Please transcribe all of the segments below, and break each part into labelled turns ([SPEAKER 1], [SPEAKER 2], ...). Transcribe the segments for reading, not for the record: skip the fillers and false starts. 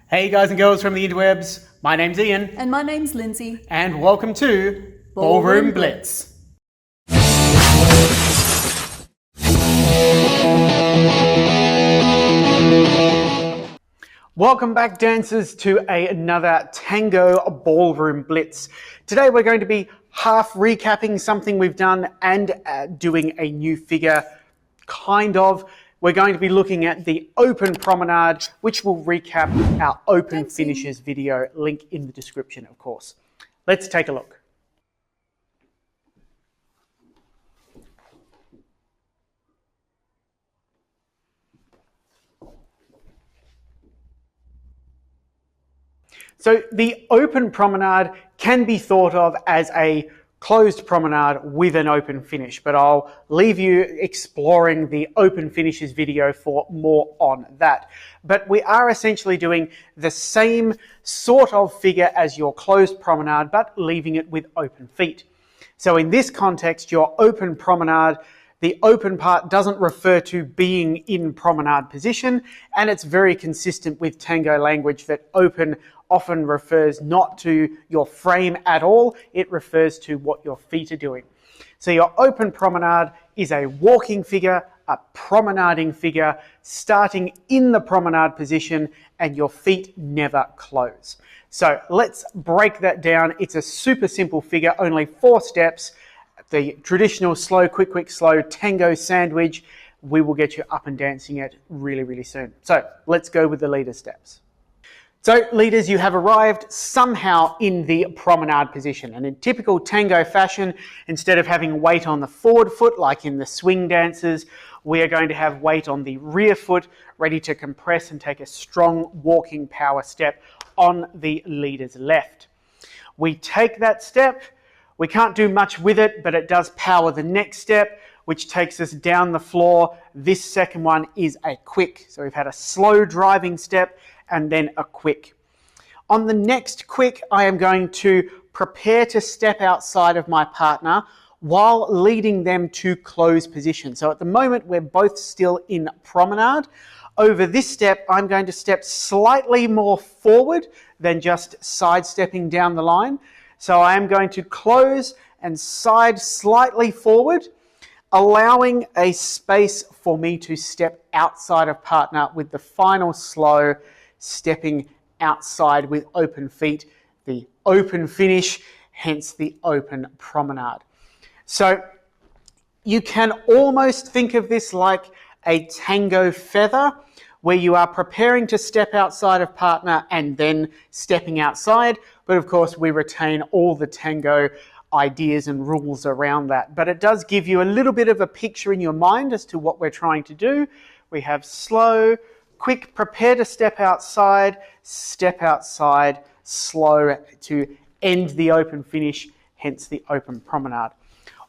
[SPEAKER 1] Hey guys and girls from the interwebs, my name's Ian.
[SPEAKER 2] And my name's Lindsay.
[SPEAKER 1] And welcome to Ballroom Blitz. Welcome back dancers to another Tango Ballroom Blitz. Today we're going to be half recapping something we've done and doing a new figure, kind of. We're going to be looking at the Open Promenade, which will recap our Open Finishes video, link in the description, of course. Let's take a look. So the Open Promenade can be thought of as a closed promenade with an open finish, but I'll leave you exploring the Open Finishes video for more on that. But we are essentially doing the same sort of figure as your closed promenade, but leaving it with open feet. So in this context, your Open Promenade, the open part doesn't refer to being in promenade position, and it's very consistent with Tango language that open often refers not to your frame at all, it refers to what your feet are doing. So your Open Promenade is a walking figure, a promenading figure, starting in the promenade position, and your feet never close. So let's break that down. It's a super simple figure, only 4 steps. The traditional slow, quick, quick, slow Tango sandwich. We will get you up and dancing it really, really soon. So let's go with the leader steps. So leaders, you have arrived somehow in the promenade position, and in typical Tango fashion, instead of having weight on the forward foot like in the swing dances, we are going to have weight on the rear foot, ready to compress and take a strong walking power step on the leader's left. We take that step, we can't do much with it, but it does power the next step, which takes us down the floor. This second one is a quick. So we've had a slow driving step and then a quick. On the next quick, I am going to prepare to step outside of my partner while leading them to close position. So at the moment, we're both still in promenade. Over this step, I'm going to step slightly more forward than just sidestepping down the line. So I am going to close and side slightly forward, allowing a space for me to step outside of partner with the final slow, stepping outside with open feet, the open finish, hence the Open Promenade. So you can almost think of this like a Tango feather, where you are preparing to step outside of partner and then stepping outside. But of course, we retain all the Tango ideas and rules around that. But it does give you a little bit of a picture in your mind as to what we're trying to do. We have slow, quick, prepare to step outside, slow to end the open finish, hence the Open Promenade.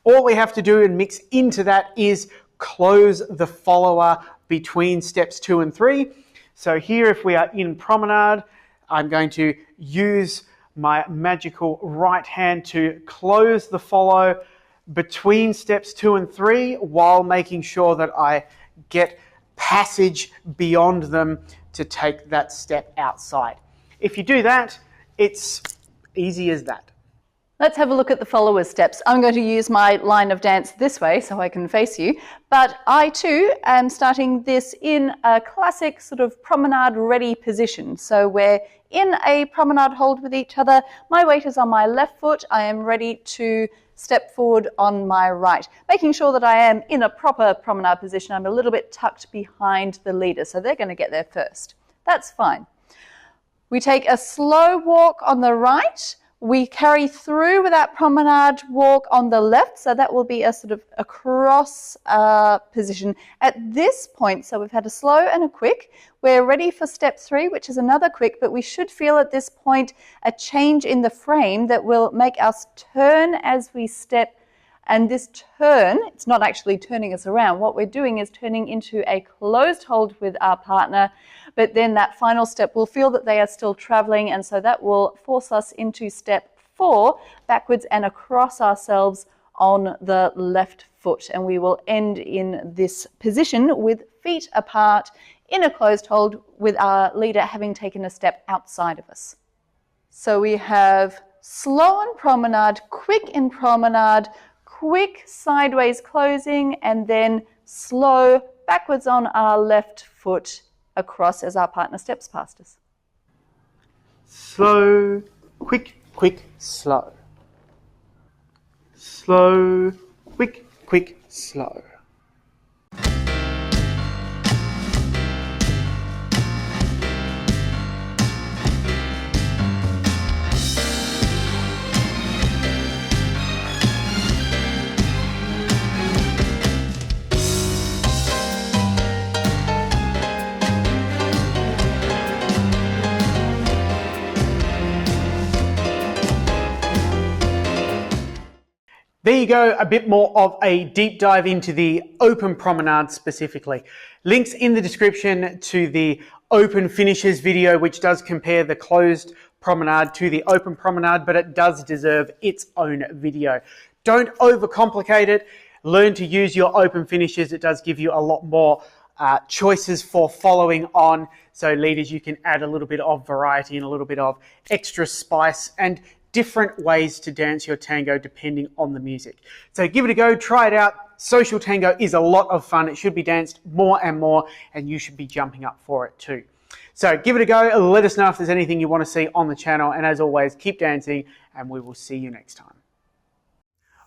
[SPEAKER 1] All we have to do and mix into that is close the follower between steps 2 and 3. So here, if we are in promenade, I'm going to use my magical right hand to close the follow between steps 2 and 3 while making sure that I get passage beyond them to take that step outside. If you do that, it's easy as that.
[SPEAKER 2] Let's have a look at the follower steps. I'm going to use my line of dance this way so I can face you, but I too am starting this in a classic sort of promenade ready position. So we're in a promenade hold with each other. My weight is on my left foot. I am ready to step forward on my right, making sure that I am in a proper promenade position. I'm a little bit tucked behind the leader, so they're going to get there first. That's fine. We take a slow walk on the right. We carry through with that promenade walk on the left, so that will be a sort of a cross position. At this point, so we've had a slow and a quick, we're ready for step 3, which is another quick, but we should feel at this point a change in the frame that will make us turn as we step. And this turn, it's not actually turning us around. What we're doing is turning into a closed hold with our partner, but then that final step, we'll feel that they are still traveling, and so that will force us into step 4, backwards and across ourselves on the left foot. And we will end in this position with feet apart in a closed hold with our leader having taken a step outside of us. So we have slow in promenade, quick in promenade, quick sideways closing, and then slow backwards on our left foot across as our partner steps past us.
[SPEAKER 1] Slow, quick, quick, slow. Slow, quick, quick, slow. There you go, a bit more of a deep dive into the Open Promenade specifically. Links in the description to the Open Finishes video, which does compare the closed promenade to the Open Promenade, but it does deserve its own video. Don't overcomplicate it. Learn to use your Open Finishes. It does give you a lot more choices for following on. So leaders, you can add a little bit of variety and a little bit of extra spice and different ways to dance your tango depending on the music. So give it a go, try it out. Social tango is a lot of fun. It should be danced more and more, and you should be jumping up for it too. So give it a go. Let us know if there's anything you want to see on the channel. And as always, keep dancing, and we will see you next time.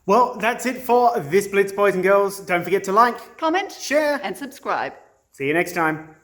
[SPEAKER 1] Well, that's it for this Blitz, boys and girls. Don't forget to like,
[SPEAKER 2] Comment,
[SPEAKER 1] share,
[SPEAKER 2] and subscribe.
[SPEAKER 1] See you next time.